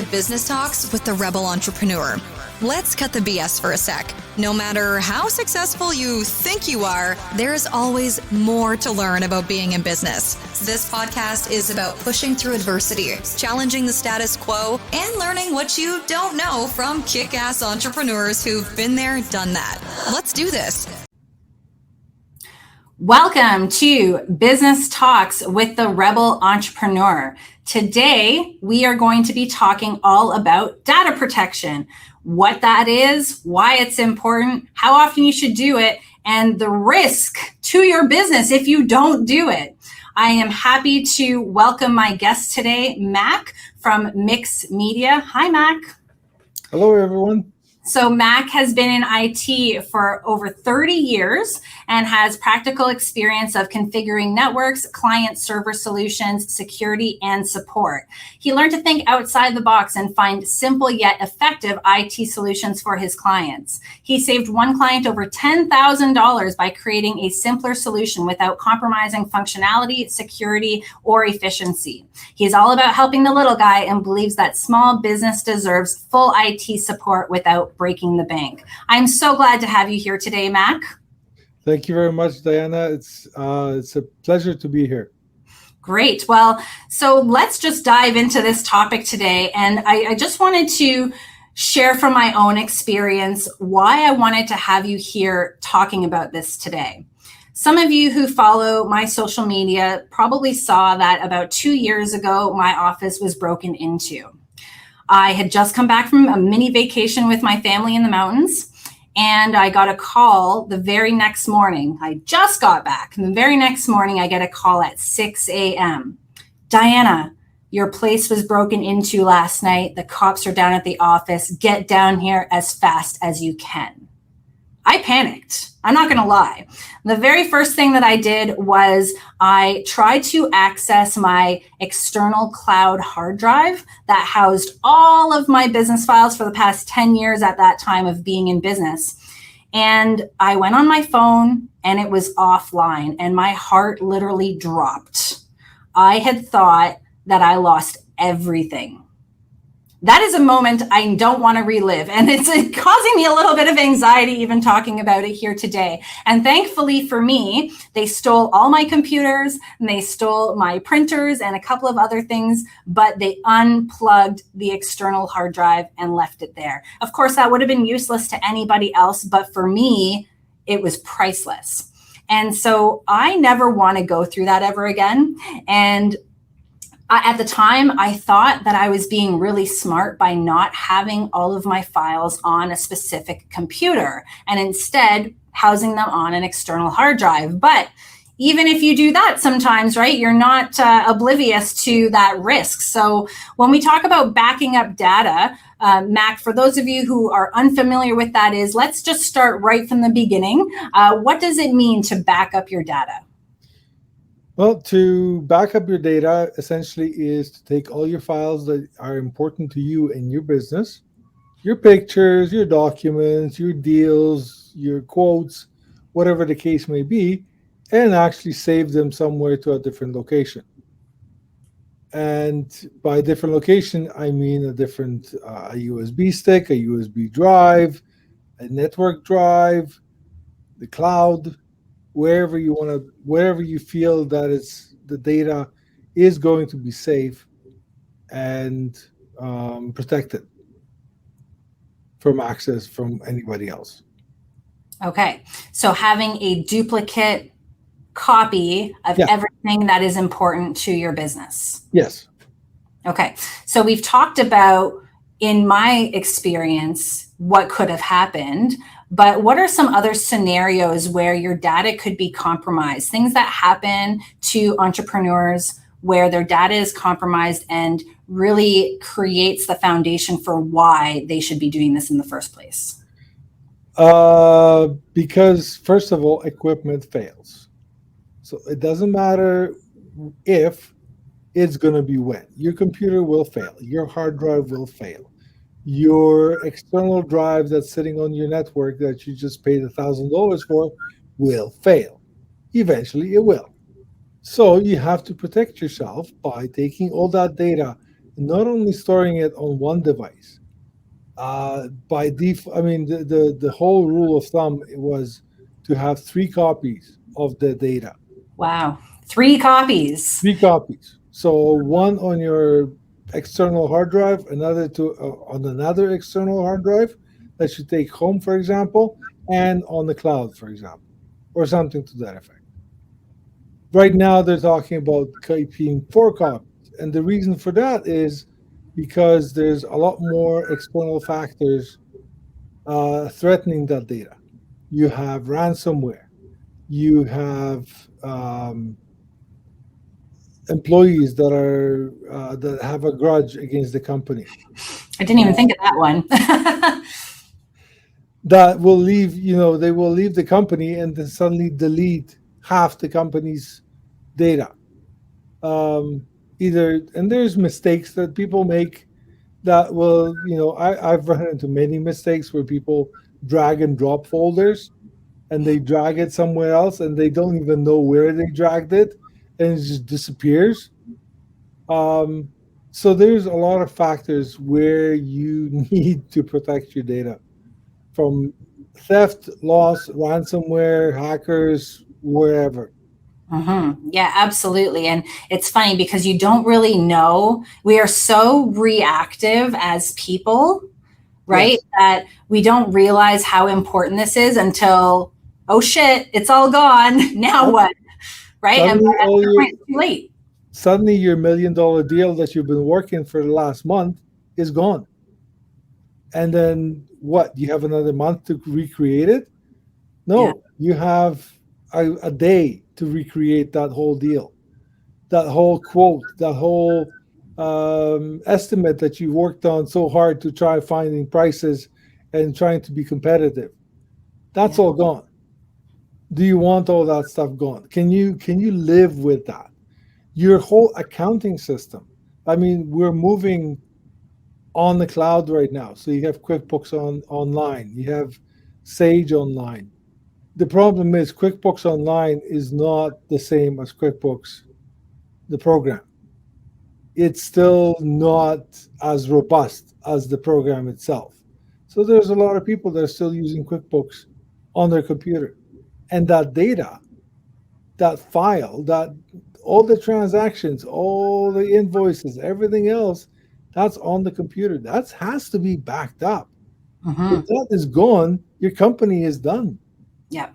to Business Talks with the Rebel Entrepreneur. Let's cut the BS for a sec. No matter how successful you think you are, there is always more to learn about being in business. This podcast is about pushing through adversity, challenging the status quo, and learning what you don't know from kick-ass entrepreneurs who've been there, done that. Let's do this. Welcome to Business Talks with the Rebel Entrepreneur. Today, we are going to be talking all about data protection, what that is, why it's important, how often you should do it, and the risk to your business if you don't do it. I am happy to welcome my guest today, Mac from Mix Media. Hi, Mac. Hello, everyone. So Mac has been in IT for over 30 years and has practical experience of configuring networks, client server solutions, security, and support. He learned to think outside the box and find simple yet effective IT solutions for his clients. He saved one client over $10,000 by creating a simpler solution without compromising functionality, security, or efficiency. He's all about helping the little guy and believes that small business deserves full IT support without breaking the bank. I'm so glad to have you here today, Mac. Thank you very much, Diana. It's a pleasure to be here. Great. Well, so let's just dive into this topic today. And I just wanted to share from my own experience why I wanted to have you here talking about this today. Some of you who follow my social media probably saw that about 2 years ago, my office was broken into. I had just come back from a mini vacation with my family in the mountains, and I got a call the very next morning. I just got back, and the very next morning, I get a call at 6 a.m. Diana, your place was broken into last night. The cops are down at the office. Get down here as fast as you can. I panicked. I'm not going to lie. The very first thing that I did was I tried to access my external cloud hard drive that housed all of my business files for the past 10 years at that time of being in business. And I went on my phone and it was offline and my heart literally dropped. I had thought that I lost everything. That is a moment I don't want to relive. And it's causing me a little bit of anxiety even talking about it here today. And thankfully for me, they stole all my computers and they stole my printers and a couple of other things, but they unplugged the external hard drive and left it there. Of course, that would have been useless to anybody else, but for me, it was priceless. And so I never want to go through that ever again. And at the time, I thought that I was being really smart by not having all of my files on a specific computer and instead housing them on an external hard drive. But even if you do that sometimes, right, you're not oblivious to that risk. So when we talk about backing up data, Mac, for those of you who are unfamiliar with that is, let's just start right from the beginning. What does it mean to back up your data? Well, to back up your data essentially is to take all your files that are important to you and your business, your pictures, your documents, your deals, your quotes, whatever the case may be, and actually save them somewhere to a different location. And by different location, I mean a different a USB stick, a USB drive, a network drive, the cloud, wherever you want to, wherever you feel that the data is going to be safe and protected from access from anybody else. Okay, so having a duplicate copy of everything that is important to your business. Yes. Okay, so we've talked about, in my experience, what could have happened. But what are some other scenarios where your data could be compromised? Things that happen to entrepreneurs where their data is compromised and really creates the foundation for why they should be doing this in the first place? Because first of all, equipment fails. So it doesn't matter if, it's going to be when. Your computer will fail. Your hard drive will fail. Your external drive that's sitting on your network that you just paid $1,000 for will fail. Eventually it will. So you have to protect yourself by taking all that data not only storing it on one device. By default, I mean the whole rule of thumb was to have three copies of the data. Wow. 3 copies. Three copies. So one on your external hard drive, another to on another external hard drive that you take home, for example, and on the cloud, for example, or something to that effect. Right now, they're talking about keeping 4 copies, and the reason for that is because there's a lot more external factors threatening that data. You have ransomware. You have employees that have a grudge against the company I didn't even think of that one. that will leave. They will leave the company and then suddenly delete half the company's data. Either and there's mistakes that people make that will I've run into many mistakes where people drag and drop folders and they drag it somewhere else and they don't even know where they dragged it and it just disappears. So there's a lot of factors where you need to protect your data from theft, loss, ransomware, hackers, wherever. Yeah, absolutely. And it's funny because you don't really know. We are so reactive as people, right? Yes. That we don't realize how important this is until, oh shit, it's all gone. Now Yep. what? Right? And Suddenly, by that point, it's too late. suddenly your $1 million deal that you've been working for the last month is gone. And then what? You have another month to recreate it? Yeah. No, you have a day to recreate that whole deal, that whole quote, that whole estimate that you worked on so hard to try finding prices and trying to be competitive. That's Yeah. all gone. Do you want all that stuff gone? Can you live with that? Your whole accounting system. I mean, we're moving on the cloud right now. So you have QuickBooks online, you have Sage online. The problem is QuickBooks Online is not the same as QuickBooks, the program. It's still not as robust as the program itself. So there's a lot of people that are still using QuickBooks on their computer. And that data, that file, that all the transactions, all the invoices, everything else, that's on the computer. That has to be backed up. If hmm that is gone, your company is done. Yeah.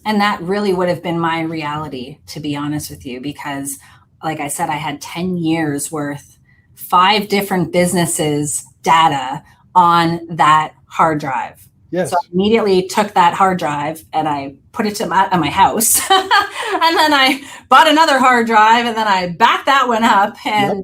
And that really would have been my reality, to be honest with you, because like I said, I had 10 years worth, 5 different businesses' data on that hard drive. So I Yes. immediately took that hard drive and I put it at my house. And then I bought another hard drive and then I backed that one up. Yep.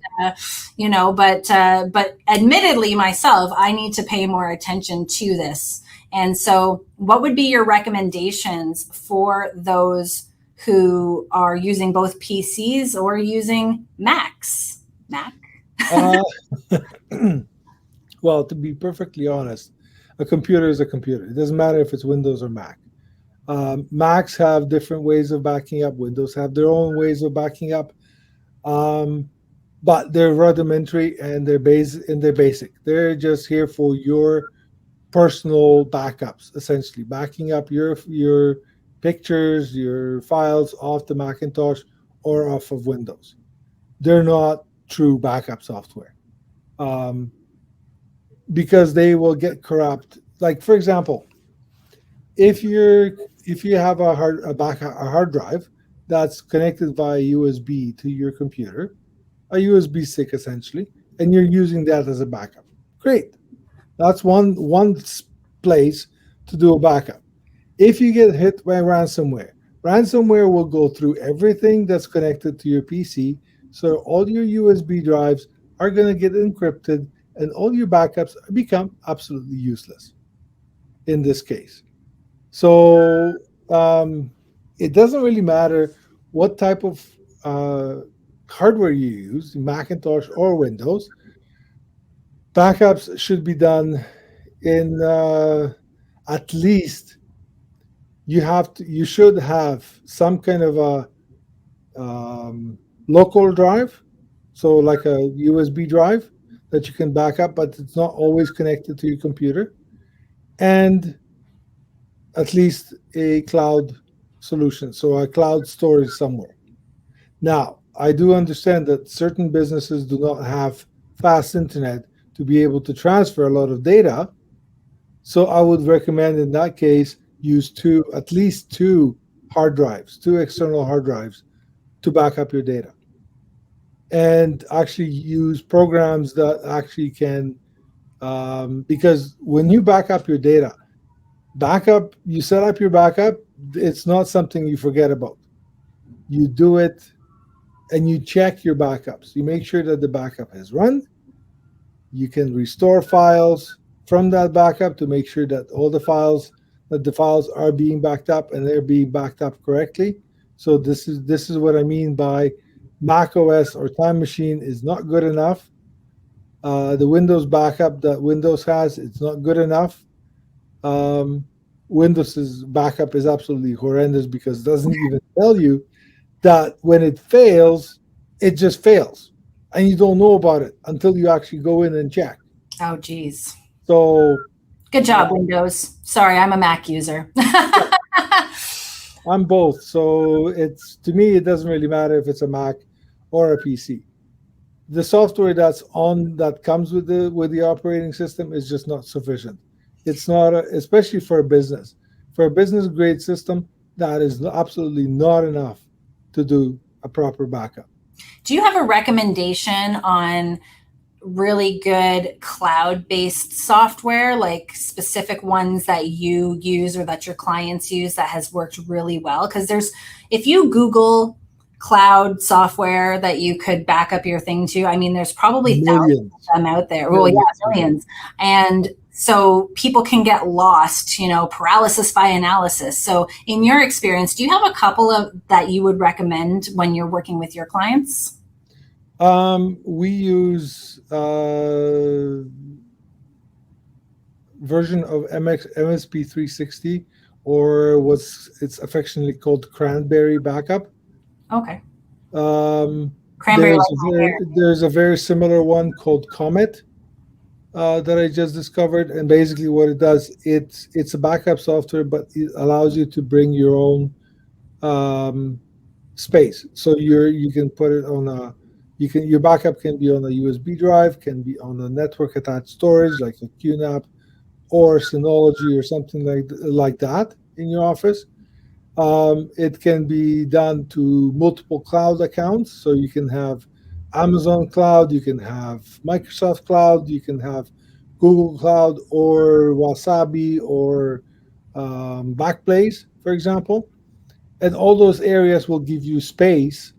And, but admittedly myself, I need to pay more attention to this. And so what would be your recommendations for those who are using both PCs or using Macs? Mac? Uh, well, to be perfectly honest, a computer is a computer. It doesn't matter if it's Windows or Mac. Macs have different ways of backing up. Windows have their own ways of backing up, um, but they're rudimentary and they're basic. They're just here for your personal backups, essentially backing up your pictures, your files off the Macintosh or off of Windows. They're not true backup software. Um, because they will get corrupt. Like for example, if you have a hard drive that's connected via USB to your computer, a USB stick essentially, and you're using that as a backup. Great. That's one place to do a backup. If you get hit by ransomware will go through everything that's connected to your PC, so all your USB drives are going to get encrypted and all your backups become absolutely useless in this case. So it doesn't really matter what type of uh, hardware you use, Macintosh or Windows. Backups should be done in at least you should have some kind of a local drive, so like a USB drive that you can back up, but it's not always connected to your computer, and at least a cloud solution, so a cloud storage somewhere. Now, I do understand that certain businesses do not have fast internet to be able to transfer a lot of data. So I would recommend in that case use at least two hard drives, two external hard drives to back up your data. And actually use programs that actually can, because when you back up your data, you set up your backup, it's not something you forget about. You do it and you check your backups. You make sure that the backup has run. You can restore files from that backup to make sure that the files are being backed up and they're being backed up correctly. So this is what I mean by Mac OS or Time Machine is not good enough. The Windows backup that Windows has, it's not good enough. Windows's backup is absolutely horrendous because it doesn't even tell you that when it fails, it just fails. And you don't know about it until you actually go in and check. Oh, geez. So good job, Windows. Sorry, I'm a Mac user. I'm both. So to me, it doesn't really matter if it's a Mac or a PC. The software that comes with the operating system is just not sufficient. It's not, especially for a business. For a business grade system, that is absolutely not enough to do a proper backup. Do you have a recommendation on really good cloud-based software, like specific ones that you use or that your clients use that has worked really well? Because if you Google cloud software that you could back up your thing to, I mean, there's probably thousands of them out there. Well, yeah, millions. And so people can get lost, paralysis by analysis. So in your experience, do you have a couple of that you would recommend when you're working with your clients? We use version of MSP 360, or it's affectionately called Cranberry Backup. Okay. Cranberry. There's a very similar one called Comet that I just discovered, and basically what it does, it's a backup software, but it allows you to bring your own space. So you can put it on your backup can be on a USB drive, can be on a network attached storage like a QNAP or Synology or something like that in your office. It can be done to multiple cloud accounts. So you can have Amazon Cloud, you can have Microsoft Cloud, you can have Google Cloud or Wasabi or Backblaze, for example. And all those areas will give you space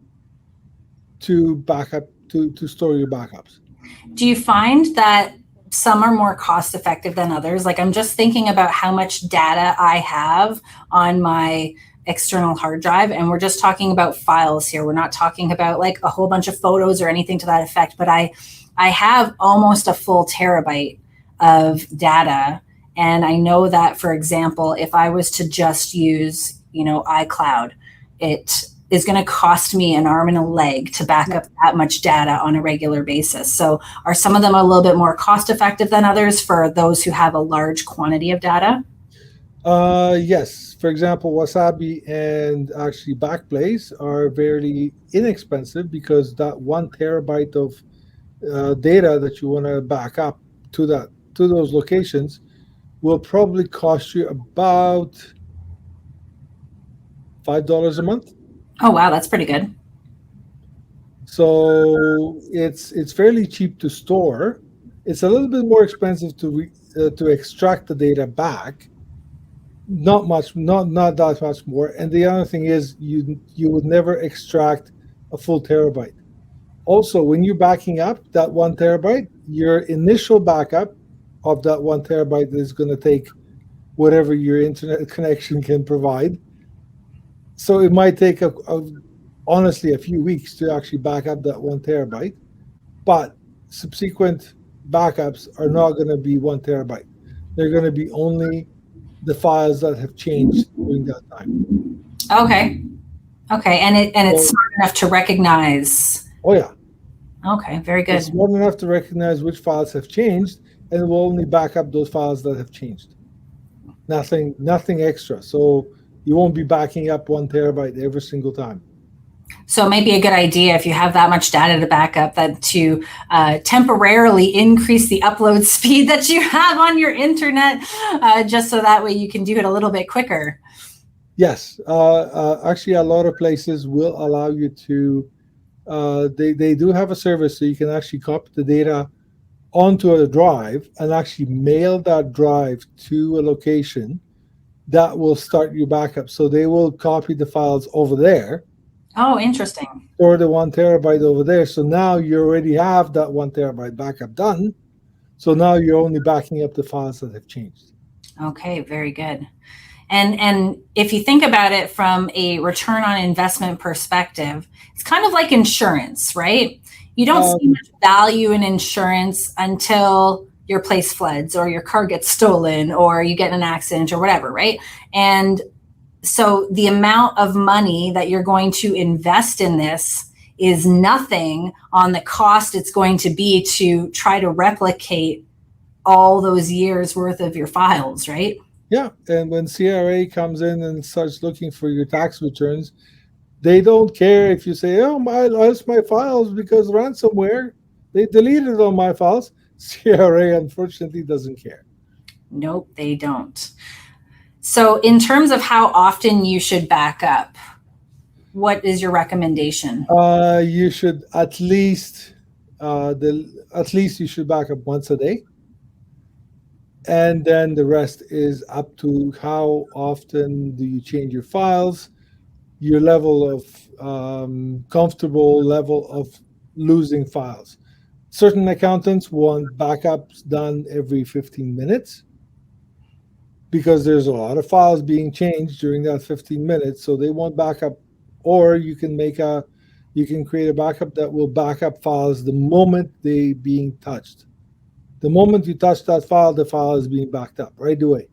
to back up, to store your backups. Do you find that some are more cost effective than others? Like, I'm just thinking about how much data I have on my external hard drive, and we're just talking about files here. We're not talking about like a whole bunch of photos or anything to that effect, but I have almost a full terabyte of data. And I know that, for example, if I was to just use, iCloud, it is going to cost me an arm and a leg to back up that much data on a regular basis. So are some of them a little bit more cost effective than others for those who have a large quantity of data? Yes. For example, Wasabi and actually Backblaze are very inexpensive because that 1 terabyte of data that you want to back up to those locations will probably cost you about $5 a month. Oh, wow. That's pretty good. So it's fairly cheap to store. It's a little bit more expensive to extract the data back. Not that much more. And the other thing is you would never extract a full terabyte. Also, when you're backing up that 1 terabyte, your initial backup of that 1 terabyte is going to take whatever your internet connection can provide. So it might take honestly a few weeks to actually back up that 1 terabyte, but subsequent backups are not going to be 1 terabyte. They're going to be only the files that have changed during that time. Okay. And it's smart enough to recognize. Oh yeah. Okay, very good. It's smart enough to recognize which files have changed, and it will only back up those files that have changed. Nothing extra. So you won't be backing up 1 terabyte every single time. So it might be a good idea if you have that much data to back up that to temporarily increase the upload speed that you have on your internet, just so that way you can do it a little bit quicker. Yes, actually, a lot of places will allow you to. They do have a service so you can actually copy the data onto a drive and actually mail that drive to a location that will start your backup. So they will copy the files over there, Oh, interesting. or the 1 terabyte over there. So now you already have that 1 terabyte backup done. So now you're only backing up the files that have changed. Okay, very good. And if you think about it from a return on investment perspective, it's kind of like insurance, right? You don't see much value in insurance until your place floods or your car gets stolen or you get in an accident or whatever, right? And so the amount of money that you're going to invest in this is nothing on the cost it's going to be to try to replicate all those years worth of your files, right? Yeah, and when CRA comes in and starts looking for your tax returns, they don't care if you say, "Oh, I lost my files because ransomware. They deleted all my files." CRA unfortunately doesn't care. Nope, they don't. So in terms of how often you should back up, what is your recommendation? You should at least you should back up once a day, and then the rest is up to how often do you change your files, your level of comfortable level of losing files. Certain accountants want backups done every 15 minutes because there's a lot of files being changed during that 15 minutes. So they want backup, or you can create a backup that will back up files the moment they being touched. The moment you touch that file, the file is being backed up right away.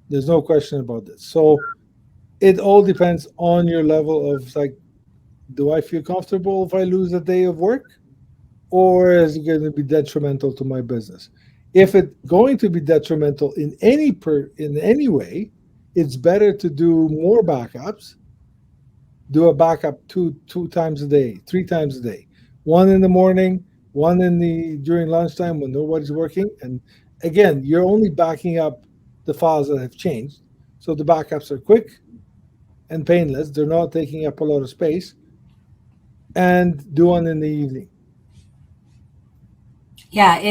There's no question about this. So it all depends on your level of like, do I feel comfortable if I lose a day of work? Or is it going to be detrimental to my business? If it's going to be detrimental in any way, it's better to do more backups. Do a backup two times a day, 3 times a day. One in the morning, one during lunchtime when nobody's working. And again, you're only backing up the files that have changed. So the backups are quick and painless. They're not taking up a lot of space. And do one in the evening. Yeah,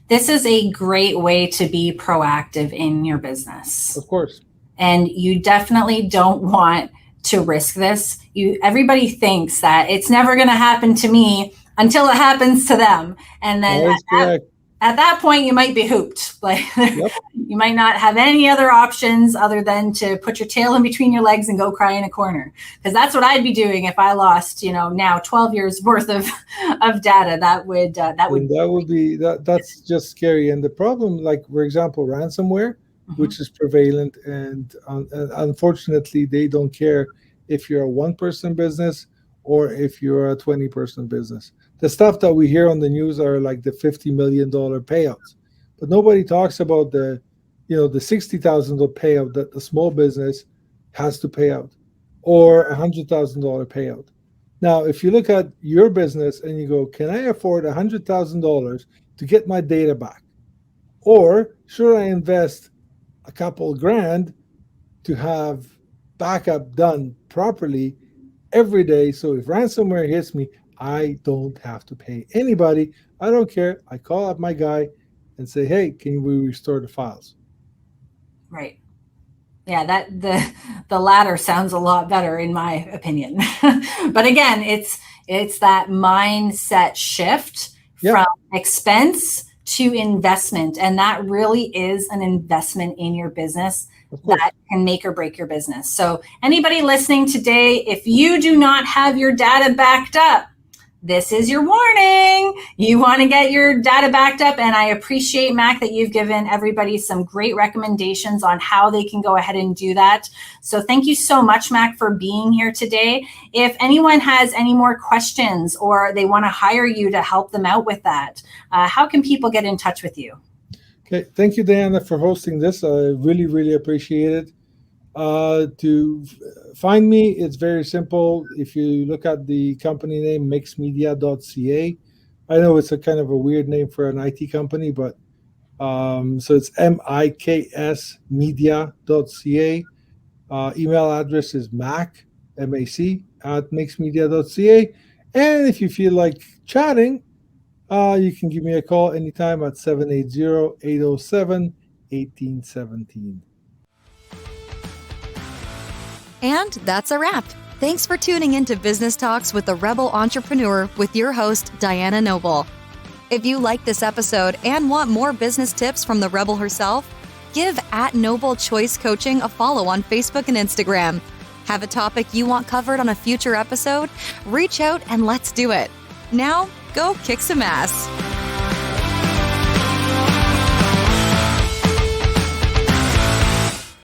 this is a great way to be proactive in your business. Of course. And you definitely don't want to risk this. Everybody thinks that it's never going to happen to me until it happens to them. And then at that point, you might be hooped. Like yep. You might not have any other options other than to put your tail in between your legs and go cry in a corner. Because that's what I'd be doing if I lost, now 12 years worth of data. That's just scary. And the problem, like for example, ransomware, which is prevalent, and unfortunately, they don't care if you're a one-person business or if you're a 20-person business. The stuff that we hear on the news are like the $50 million payouts, but nobody talks about the $60,000 payout that the small business has to pay out, or $100,000 payout. Now, if you look at your business and you go, can I afford $100,000 to get my data back? Or should I invest a couple grand to have backup done properly every day? So if ransomware hits me, I don't have to pay anybody. I don't care. I call up my guy and say, hey, can we restore the files? Right. Yeah, that the latter sounds a lot better in my opinion. But again, it's that mindset shift from expense to investment. And that really is an investment in your business that can make or break your business. So anybody listening today, if you do not have your data backed up, this is your warning. You want to get your data backed up. And I appreciate, Mac, that you've given everybody some great recommendations on how they can go ahead and do that. So thank you so much, Mac, for being here today. If anyone has any more questions or they want to hire you to help them out with that, how can people get in touch with you? Okay, thank you, Diana, for hosting this. I really, really appreciate it. To find me, it's very simple. If you look at the company name, mixmedia.ca, I know it's a kind of a weird name for an IT company, but so it's miksmedia.ca. Email address is mac, M-A-C, at mixmedia.ca. And if you feel like chatting, you can give me a call anytime at 780-807-1817. And that's a wrap. Thanks for tuning in to Business Talks with the Rebel Entrepreneur with your host, Diana Noble. If you like this episode and want more business tips from the Rebel herself, give @Noble Choice Coaching a follow on Facebook and Instagram. Have a topic you want covered on a future episode? Reach out and let's do it. Now, go kick some ass.